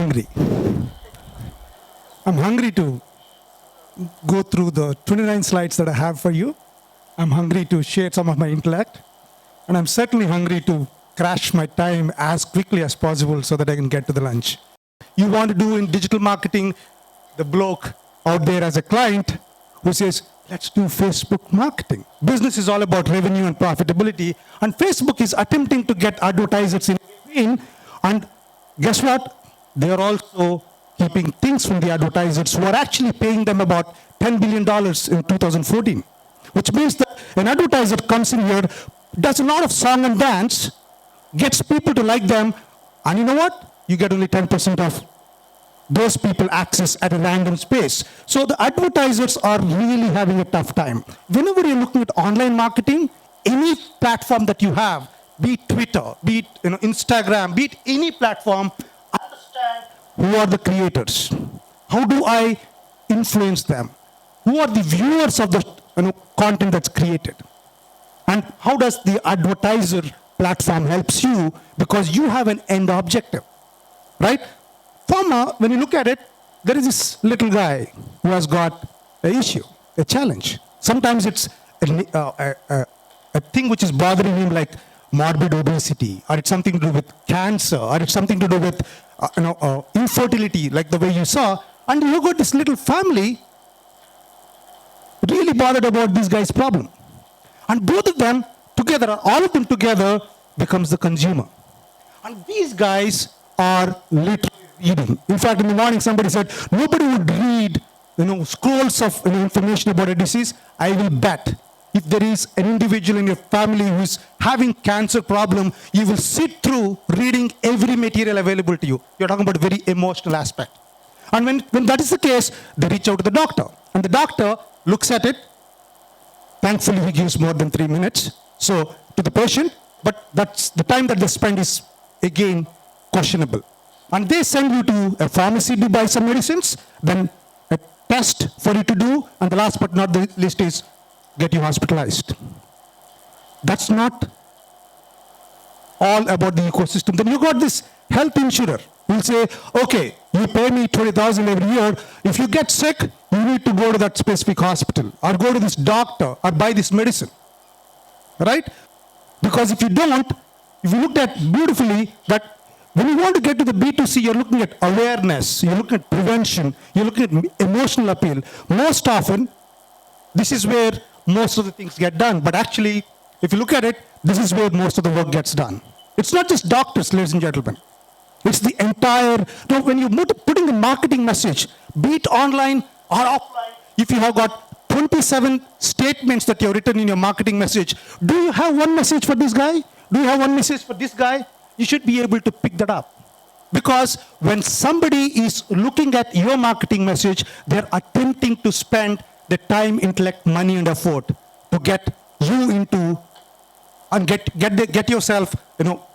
hungry. I'm hungry to go through the 29 slides that I have for you. I'm hungry to share some of my intellect. And I'm certainly hungry to crash my time as quickly as possible so that I can get to the lunch. You want to do in digital marketing, the bloke out there as a client who says, let's do Facebook marketing. Business is all about revenue and profitability. And Facebook is attempting to get advertisers in. And guess what? They are also keeping things from the advertisers who are actually paying them about $10 billion in 2014. Which means that an advertiser comes in here, does a lot of song and dance, gets people to like them, and you know what? You get only 10% of those people access at a random space. So the advertisers are really having a tough time. Whenever you're looking at online marketing, any platform that you have, be it Twitter, be it Instagram, be it any platform, understand who are the creators. How do I influence them? Who are the viewers of the content that's created? And how does the advertiser platform helps you? Because you have an end objective, right? Pharma, when you look at it, there is this little guy who has got an issue, a challenge. Sometimes it's a thing which is bothering him, like morbid obesity, or it's something to do with cancer, or it's something to do with infertility, like the way you saw. And you got this little family really bothered about this guy's problem. And both of them together, or all of them together, becomes the consumer. And these guys are literally reading. In fact, in the morning somebody said, nobody would read scrolls of information about a disease. I will bet if there is an individual in your family who is having cancer problem, you will sit through reading every material available to you. You're talking about a very emotional aspect. And when that is the case, they reach out to the doctor. And the doctor looks at it. Thankfully, he gives more than 3 minutes. So to the patient, but that's the time that they spend is, again, questionable. And they send you to a pharmacy to buy some medicines, then a test for you to do, and the last but not the least is get you hospitalized. That's not all about the ecosystem. Then you got this health insurer who will say, okay, you pay me $20,000 every year. If you get sick, you need to go to that specific hospital or go to this doctor or buy this medicine, right? Because if you don't, if you looked at beautifully that when you want to get to the B2C, you're looking at awareness, you're looking at prevention, you're looking at emotional appeal. Most often, this is where most of the things get done. But actually, if you look at it, this is where most of the work gets done. It's not just doctors, ladies and gentlemen. It's the entire, when you're putting a marketing message, be it online or offline, if you have got 27 statements that you've written in your marketing message, do you have one message for this guy? Do you have one message for this guy? You should be able to pick that up. Because when somebody is looking at your marketing message, they're attempting to spend the time, intellect, money, and effort to get you into and get yourself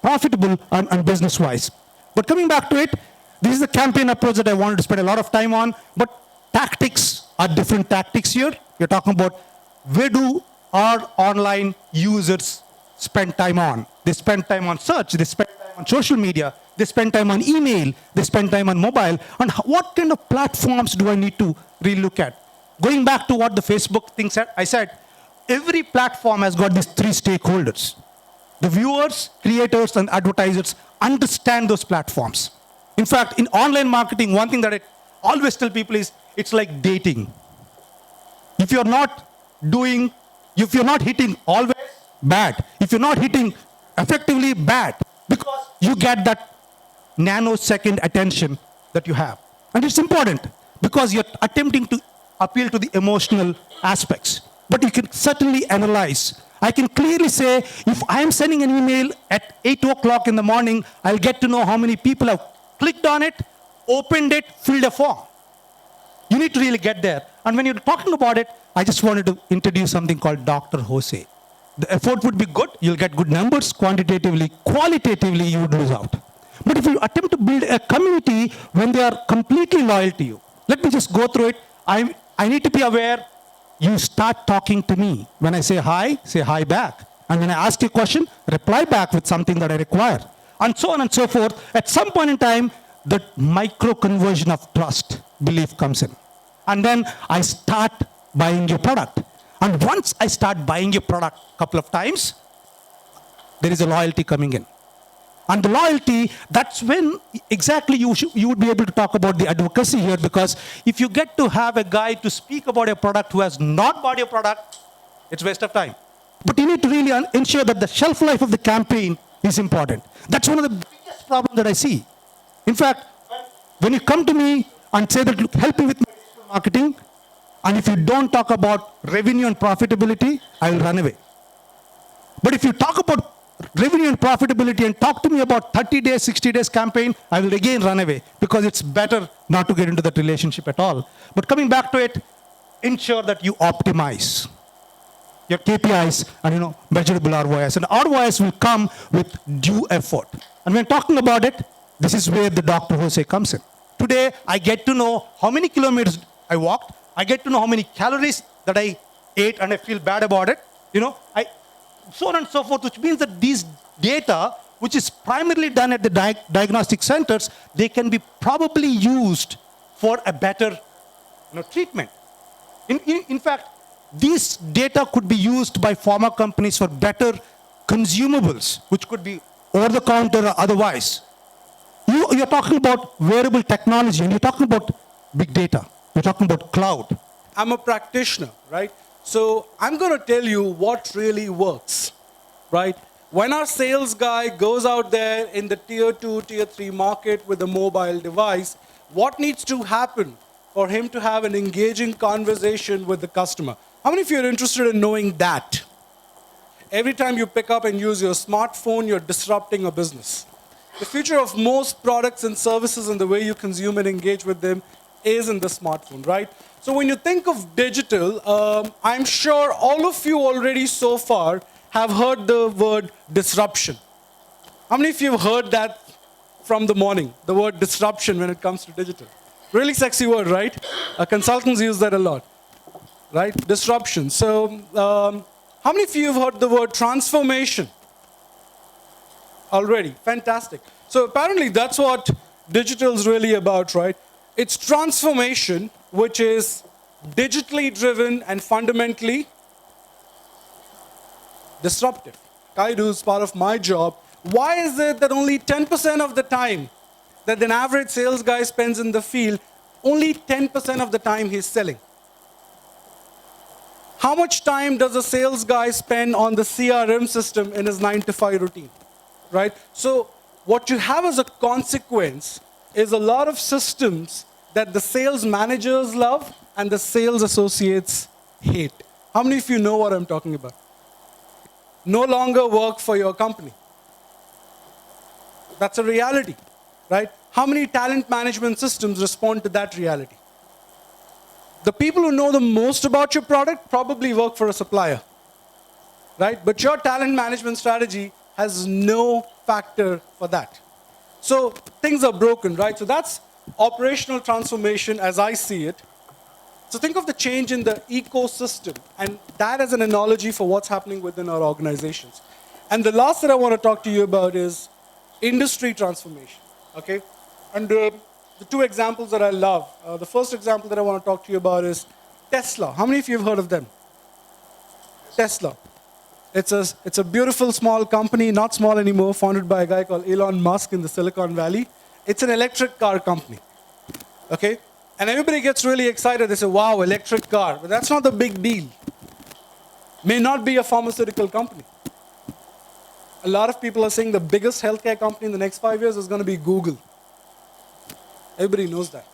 profitable and business-wise. But coming back to it, this is the campaign approach that I wanted to spend a lot of time on. But tactics are different tactics here. You're talking about where do our online users spend time on? They spend time on search. They spend time on social media. They spend time on email. They spend time on mobile. And what kind of platforms do I need to really look at? Going back to what the Facebook thing said, I said, every platform has got these 3 stakeholders. The viewers, creators, and advertisers understand those platforms. In fact, in online marketing, one thing that I always tell people is, it's like dating. If you're not hitting always, bad. If you're not hitting effectively, bad. Because you get that nanosecond attention that you have. And it's important because you're attempting to appeal to the emotional aspects. But you can certainly analyze. I can clearly say, if I am sending an email at 8 o'clock in the morning, I'll get to know how many people have clicked on it, opened it, filled a form. You need to really get there. And when you're talking about it, I just wanted to introduce something called Dr. Jose. The effort would be good. You'll get good numbers. Quantitatively, qualitatively, you would lose out. But if you attempt to build a community when they are completely loyal to you, let me just go through it. I need to be aware. You start talking to me. When I say hi back. And when I ask you a question, reply back with something that I require. And so on and so forth. At some point in time, that micro conversion of trust, belief comes in. And then I start buying your product. And once I start buying your product a couple of times, there is a loyalty coming in. And the loyalty, that's when exactly you would be able to talk about the advocacy here, because if you get to have a guy to speak about a product who has not bought your product, it's a waste of time. But you need to really ensure that the shelf life of the campaign is important. That's one of the biggest problems that I see. In fact, when you come to me and say that, look, help me with my digital marketing, and if you don't talk about revenue and profitability, I will run away. But if you talk about revenue and profitability and talk to me about 30 days, 60 days campaign, I will again run away, because it's better not to get into that relationship at all. But coming back to it, ensure that you optimize your KPIs and measurable ROIs. And ROIs will come with due effort. And when talking about it, this is where the Dr. Jose comes in. Today, I get to know how many kilometers I walked. I get to know how many calories that I ate, and I feel bad about it. So on and so forth, which means that these data, which is primarily done at the diagnostic centers, they can be probably used for a better treatment. In fact, these data could be used by pharma companies for better consumables, which could be over-the-counter or otherwise. You're talking about wearable technology, and you're talking about big data. You're talking about cloud. I'm a practitioner, right? So I'm going to tell you what really works, right? When our sales guy goes out there in the tier 2, tier 3 market with a mobile device, what needs to happen for him to have an engaging conversation with the customer? How many of you are interested in knowing that? Every time you pick up and use your smartphone, you're disrupting a business. The future of most products and services and the way you consume and engage with them is in the smartphone, right? So when you think of digital, I'm sure all of you already so far have heard the word disruption. How many of you have heard that from the morning, the word disruption when it comes to digital? Really sexy word, right? Consultants use that a lot, right? Disruption. So how many of you have heard the word transformation? Already, fantastic. So apparently that's what digital is really about, right? It's transformation, which is digitally driven and fundamentally disruptive. Kaidu is part of my job. Why is it that only 10% of the time that an average sales guy spends in the field, only 10% of the time he's selling? How much time does a sales guy spend on the CRM system in his 9-to-5 routine? Right? So what you have as a consequence is a lot of systems that the sales managers love and the sales associates hate. How many of you know what I'm talking about? No longer work for your company. That's a reality, right? How many talent management systems respond to that reality? The people who know the most about your product probably work for a supplier, right? But your talent management strategy has no factor for that. So things are broken, right? So that's operational transformation as I see it. So think of the change in the ecosystem, and that as an analogy for what's happening within our organizations. And the last that I want to talk to you about is industry transformation, okay? And the two examples that I love, the first example that I want to talk to you about is Tesla. How many of you have heard of them? Tesla. It's a beautiful small company, not small anymore, founded by a guy called Elon Musk in the Silicon Valley. It's an electric car company, okay? And everybody gets really excited. They say, wow, electric car. But that's not the big deal. May not be a pharmaceutical company. A lot of people are saying the biggest healthcare company in the next 5 years is going to be Google. Everybody knows that,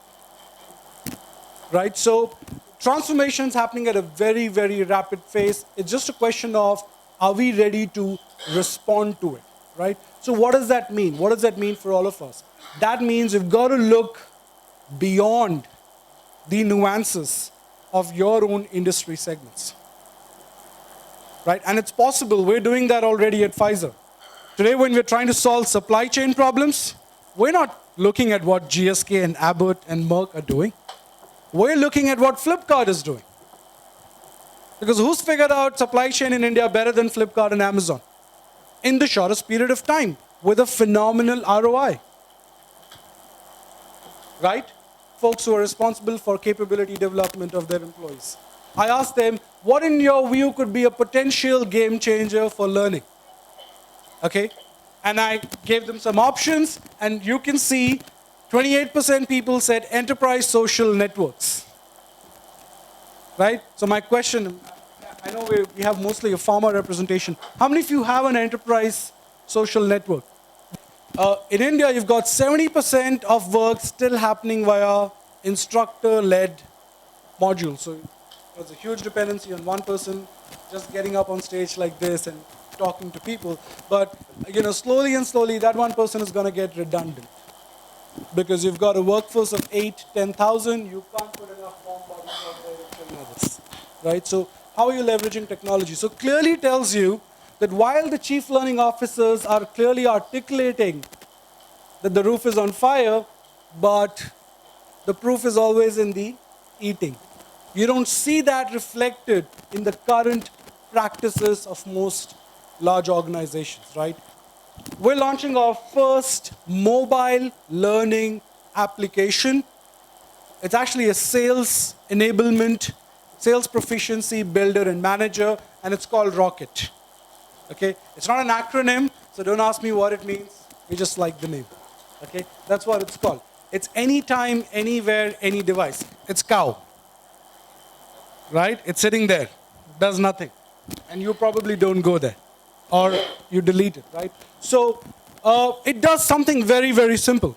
right? So transformation is happening at a very, very rapid pace. It's just a question of, are we ready to respond to it, right? So what does that mean? What does that mean for all of us? That means you've got to look beyond the nuances of your own industry segments, right? And it's possible. We're doing that already at Pfizer. Today, when we're trying to solve supply chain problems, we're not looking at what GSK and Abbott and Merck are doing. We're looking at what Flipkart is doing. Because who's figured out supply chain in India better than Flipkart and Amazon? In the shortest period of time, with a phenomenal ROI. right? Folks who are responsible for capability development of their employees. I asked them, what in your view could be a potential game changer for learning? Okay? And I gave them some options, and you can see 28% people said enterprise social networks. Right? So my question, I know we have mostly a pharma representation. How many of you have an enterprise social network? In India, you've got 70% of work still happening via instructor-led modules. So there's a huge dependency on one person just getting up on stage like this and talking to people. But slowly and slowly, that one person is going to get redundant. Because you've got a workforce of 8, 10,000, you can't put enough warm bodies out there to train others. Right? So how are you leveraging technology? So clearly tells you that while the chief learning officers are clearly articulating that the roof is on fire, but the proof is always in the eating. You don't see that reflected in the current practices of most large organizations, right? We're launching our first mobile learning application. It's actually a sales enablement, sales proficiency builder and manager, and it's called Rocket. Okay? It's not an acronym, so don't ask me what it means. We just like the name. Okay? That's what it's called. It's anytime, anywhere, any device. It's cow. Right? It's sitting there. Does nothing. And you probably don't go there. Or you delete it, right? So it does something very, very simple.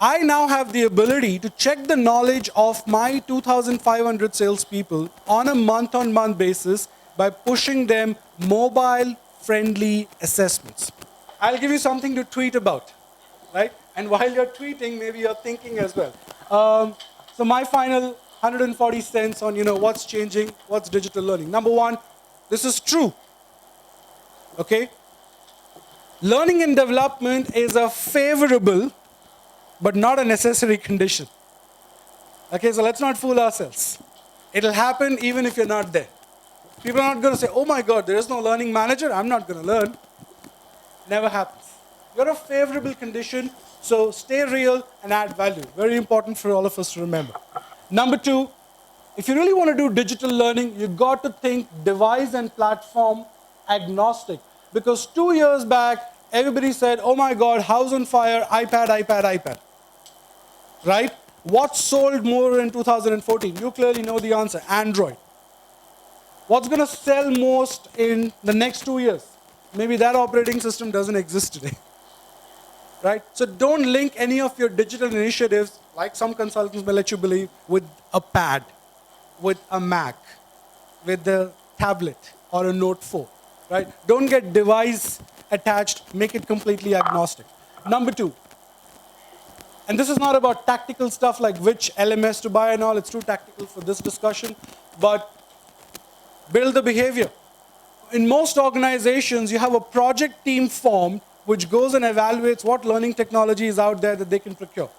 I now have the ability to check the knowledge of my 2,500 salespeople on a month-on-month basis by pushing them mobile-friendly assessments. I'll give you something to tweet about, right? And while you're tweeting, maybe you're thinking as well. So my final 140 cents on what's changing, what's digital learning. Number one, this is true. Okay? Learning and development is a favorable but not a necessary condition. Okay, so let's not fool ourselves. It'll happen even if you're not there. People are not going to say, oh my God, there is no learning manager, I'm not going to learn. Never happens. You're a favorable condition, so stay real and add value. Very important for all of us to remember. Number two, if you really want to do digital learning, you've got to think device and platform agnostic. Because 2 years back, everybody said, oh my God, house on fire, iPad, iPad, iPad. Right? What sold more in 2014? You clearly know the answer, Android. What's going to sell most in the next 2 years? Maybe that operating system doesn't exist today. Right? So don't link any of your digital initiatives, like some consultants may let you believe, with a pad, with a Mac, with a tablet or a Note 4. Right? Don't get device attached, make it completely agnostic. Number two, and this is not about tactical stuff like which LMS to buy and all, it's too tactical for this discussion, but build the behavior. In most organizations, you have a project team formed which goes and evaluates what learning technology is out there that they can procure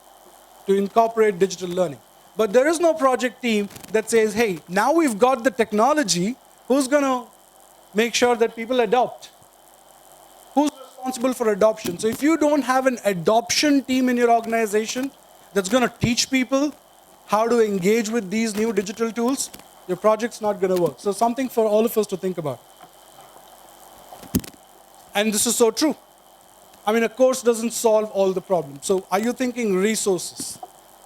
to incorporate digital learning. But there is no project team that says, hey, now we've got the technology, who's going to make sure that people adopt? Who's responsible for adoption? So if you don't have an adoption team in your organization that's going to teach people how to engage with these new digital tools, your project's not going to work. So something for all of us to think about. And this is so true. I mean, a course doesn't solve all the problems. So are you thinking resources?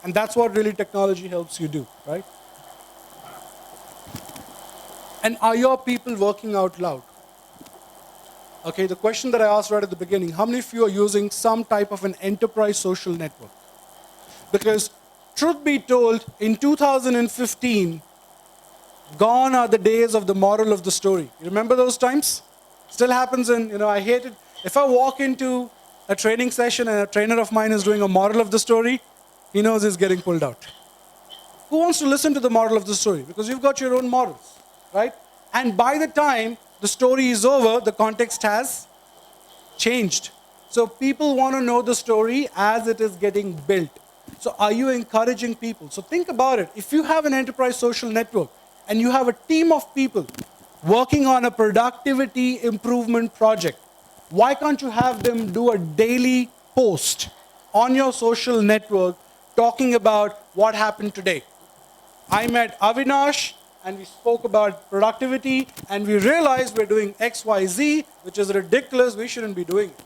And that's what really technology helps you do, right? And are your people working out loud? Okay, the question that I asked right at the beginning, how many of you are using some type of an enterprise social network? Because truth be told, in 2015, gone are the days of the moral of the story. You remember those times? Still happens in, I hate it. If I walk into a training session and a trainer of mine is doing a moral of the story, he knows he's getting pulled out. Who wants to listen to the moral of the story? Because you've got your own morals, right? And by the time the story is over, the context has changed. So people want to know the story as it is getting built. So are you encouraging people? So think about it. If you have an enterprise social network and you have a team of people working on a productivity improvement project, why can't you have them do a daily post on your social network talking about what happened today. I met Avinash, and we spoke about productivity, and we realized we're doing X, Y, Z, which is ridiculous. We shouldn't be doing it.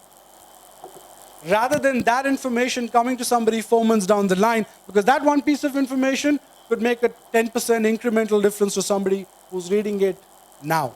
Rather than that information coming to somebody 4 months down the line, because that one piece of information could make a 10% incremental difference to somebody who's reading it now.